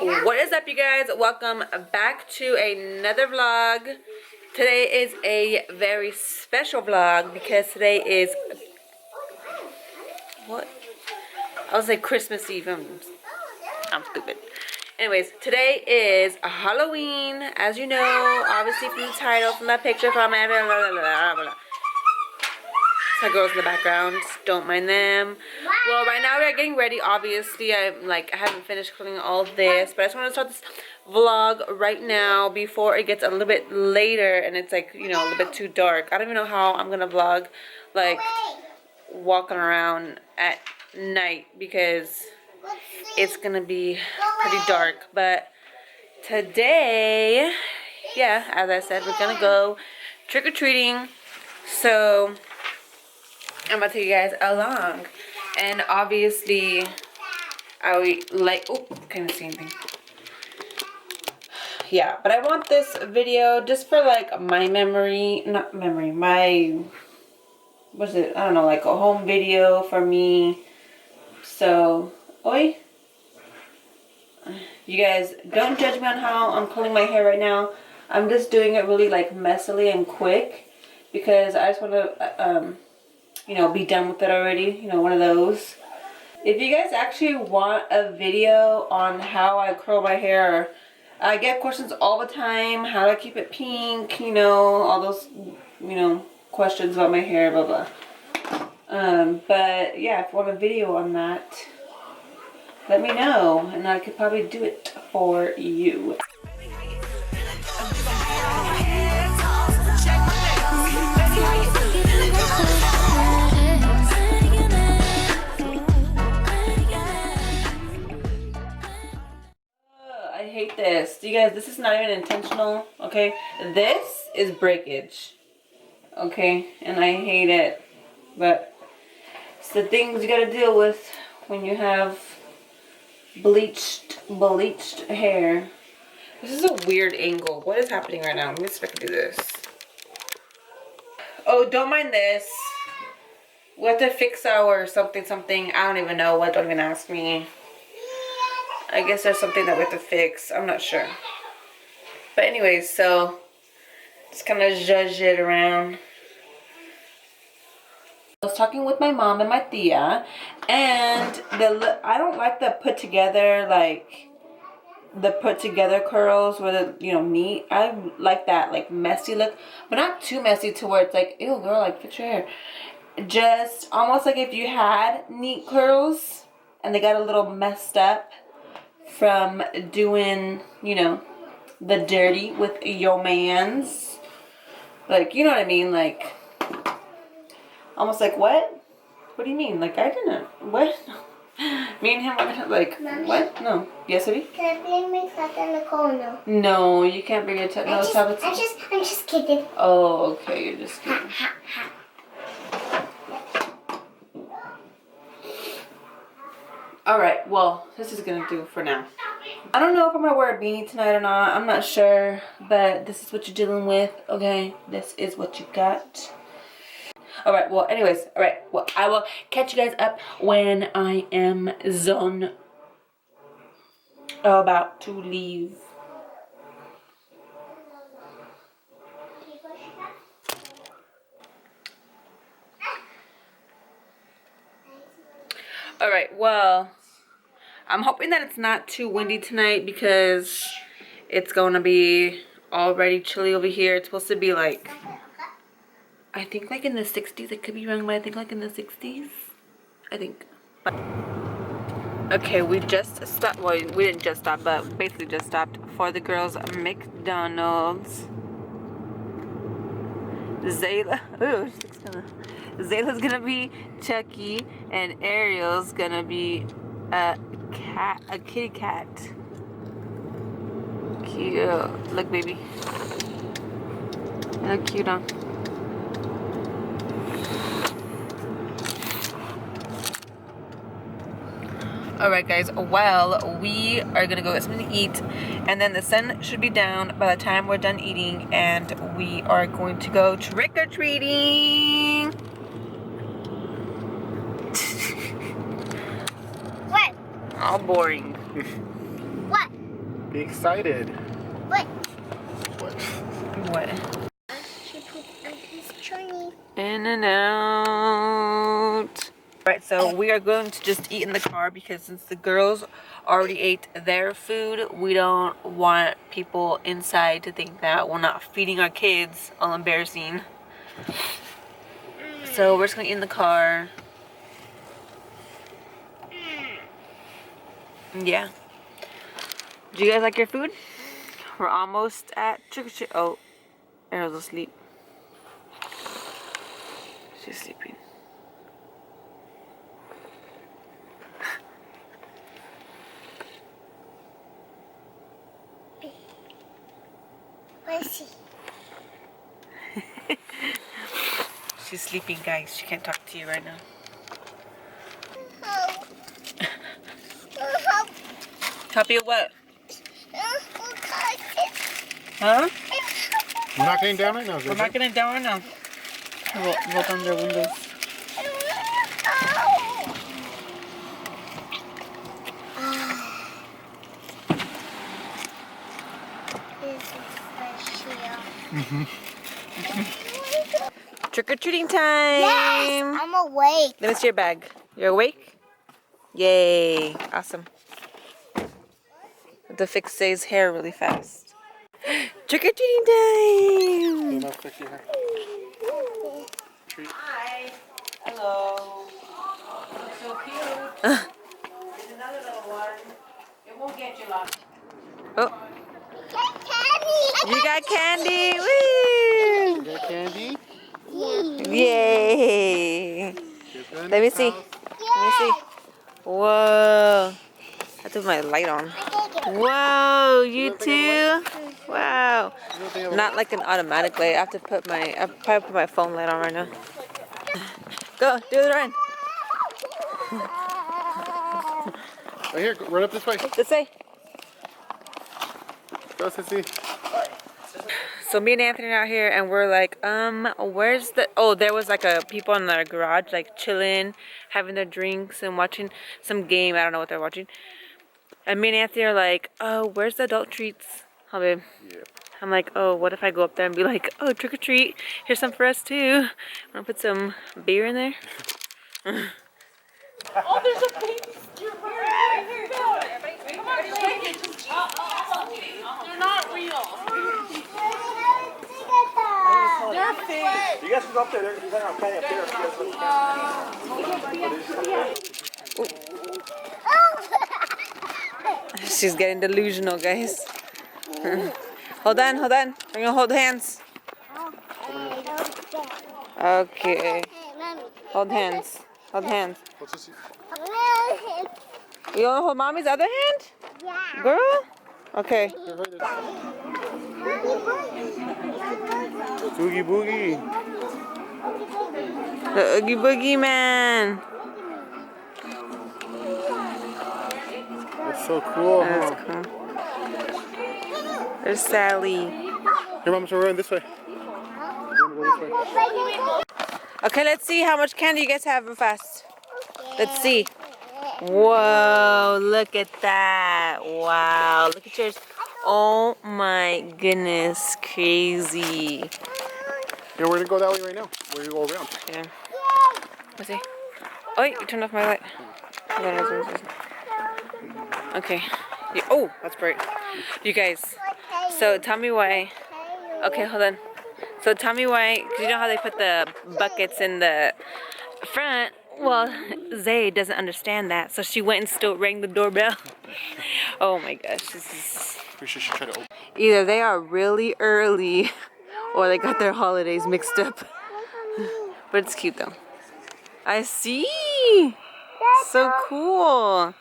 What is up, you guys? Welcome back to another vlog. Today is a very special vlog because today is what? I was like Christmas Eve. I'm stupid. Anyways, today is Halloween, as you know, obviously from the title, from that picture, from blah, blah, blah, blah, blah. My girls in the background, don't mind them. Well, right now we're getting ready. Obviously, I haven't finished cleaning all of this, but I just want to start this vlog right now before it gets a little bit later and it's like, you know, a little bit too dark. I don't even know how I'm gonna vlog like walking around at night because it's gonna be pretty dark. But today, yeah, as I said, we're gonna go trick-or-treating. So I'm gonna take you guys along, and obviously I like, oh, can't see anything. Yeah, but I want this video just for like my memory, not memory, my, what's it, I don't know, like a home video for me. So, oi, you guys don't judge me on how I'm pulling my hair right now. I'm just doing it really like messily and quick because I just want to you know, be done with it already, you know, one of those. If you guys actually want a video on how I curl my hair, I get questions all the time, how to keep it pink, you know, all those, you know, questions about my hair, blah, blah. But yeah, if you want a video on that, let me know, and I could probably do it for you. I hate this. You guys, this is not even intentional, okay? This is breakage, okay? And I hate it. But it's the things you gotta deal with when you have bleached hair. This is a weird angle. What is happening right now? Let me see if I can do this. Oh, don't mind this. We have to fix our something. I don't even know what. Don't even ask me. I guess there's something that we have to fix. I'm not sure. But anyways, so just kind of zhuzh it around. I was talking with my mom and my tia, and I don't like the put together, like the put together curls where the, you know, neat. I like that like messy look, but not too messy to where it's like, ew girl, like fix your hair. Just almost like if you had neat curls and they got a little messed up from doing, you know, the dirty with your mans. Like, you know what I mean? Like, almost like, what? What do you mean? Like, I didn't, what? Me and him were like, Mommy, what? No. Yes, Eddie? Can I bring my tablet in the corner? No, you can't bring your tablets. I'm just kidding. Oh, okay, you're just kidding. Alright, well, this is gonna do for now. I don't know if I'm gonna wear a beanie tonight or not. I'm not sure, but this is what you're dealing with, okay? This is what you got. Alright, well, anyways, alright, well, I will catch you guys up when I am about to leave. Alright, well, I'm hoping that it's not too windy tonight because it's going to be already chilly over here. It's supposed to be like, I think like in the 60s. I could be wrong, but I think like in the 60s. I think. But, okay, we just stopped. Well, we didn't just stop, but basically just stopped for the girls' McDonald's. Zayla's gonna be Chucky, and Ariel's gonna be a kitty cat. Cute. Look, baby. Look cute, huh? Alright guys, well, we are gonna go get something to eat, and then the sun should be down by the time we're done eating, and we are going to go trick-or-treating. What? All boring. What? Be excited. What? What? She put on his journey. In and out. Right, so we are going to just eat in the car because since the girls already ate their food, we don't want people inside to think that we're not feeding our kids. All embarrassing. So we're just gonna eat in the car. Yeah. Do you guys like your food? We're almost at trick or treat. Oh, Arrow's asleep. She's sleeping. Where is she? She's sleeping, guys. She can't talk to you right now. Help. Help. Help you what? Huh? Huh? We're not getting down right now, We're not getting down right now. Roll down their windows. Trick or treating time. Yes, I'm awake. Let me see your bag. You're awake? Yay. Awesome. To fix Zay's hair really fast. Trick or treating time. Hi. Hello. You're so cute. There's another little one. It won't get you long. Oh. You got candy. Woo. You got candy? Yay. Let me see. Let me see. Whoa. I put my light on. Whoa, you too? Wow. Not like an automatic light. I have to put my, I probably put my phone light on right now. Go, do the run. Right here, run up this way. This way. Go, Sissy. So me and Anthony are out here and we're like, where's the, oh, there was like a people in their garage like chilling, having their drinks and watching some game. I don't know what they're watching. And me and Anthony are like, oh, where's the adult treats? Huh, babe? Yeah. I'm like, oh, what if I go up there and be like, oh, trick or treat, here's some for us too. I'm gonna put some beer in there. Oh, there's a baby skewer right here. Come on, take it. They're not real. They're fake. You guys can go up there. They're okay up there. She's getting delusional, guys. Hold on, hold on. We're gonna hold hands. Okay. Hold hands. Hold hands. What's this? You wanna hold mommy's other hand? Yeah. Girl? Okay. Boogie Boogie. The Oogie Boogie Man. That's so cool. That's cool. There's Sally. Here, Mom, so we're going this way. Okay, let's see how much candy you guys have real fast. Let's see. Whoa, look at that. Wow, look at yours. Oh my goodness, crazy. Yeah, we're gonna go that way right now. We're gonna go around. Yeah. Let's see. Oh, you turned off my light. Okay. Yeah, oh, that's bright. You guys, so tell me why. Okay, hold on. So tell me why, because you know how they put the buckets in the front? Well, Zay doesn't understand that, so she went and still rang the doorbell. Oh my gosh, this is... We should try to open. Either they are really early, or they got their holidays mixed up. But it's cute though. I see! So cool!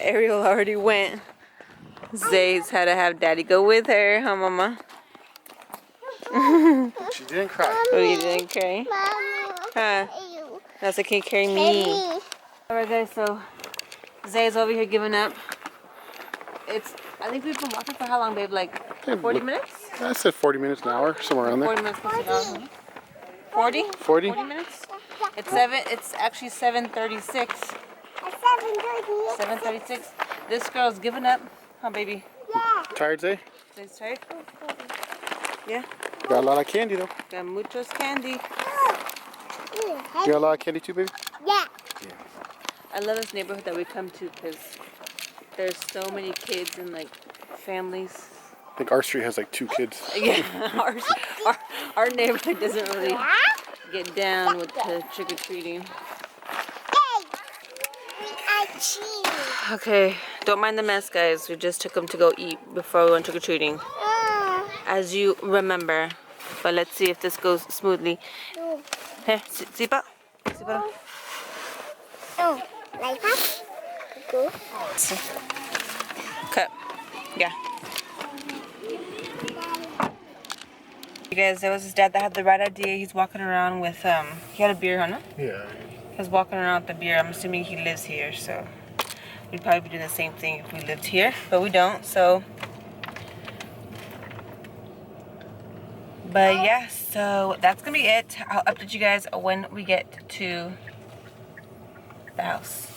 Ariel already went. Zay's had to have daddy go with her, huh, mama? She didn't cry. Oh, you didn't cry? Huh? That's okay, carry me. Alright guys, so Zay's over here giving up. I think we've been walking for how long, babe? Like 40 minutes? I said 40 minutes an hour, somewhere around there. 40 minutes plus an hour. 40? 40? 40 minutes? It's actually 7:36. 7:36. This girl's giving up. Huh, baby? Tired today? Is tired? Yeah. Got a lot of candy though. Got muchos candy. You got a lot of candy too, baby? Yeah. I love this neighborhood that we come to because there's so many kids and like families. I think our street has like 2 kids. Yeah, our neighborhood doesn't really get down with the trick or treating. Hey, we are cheating. Okay, don't mind the mess, guys. We just took them to go eat before we went trick or treating, as you remember. But let's see if this goes smoothly. Here, sipa. Sipa. Oh, like that? Go. Cut. Yeah. You guys, that was his dad that had the right idea. He's walking around with, he had a beer, huh? No? Yeah. He was walking around with the beer. I'm assuming he lives here, so we'd probably be doing the same thing if we lived here, but we don't, so. But yeah, so that's gonna be it. I'll update you guys when we get to the house.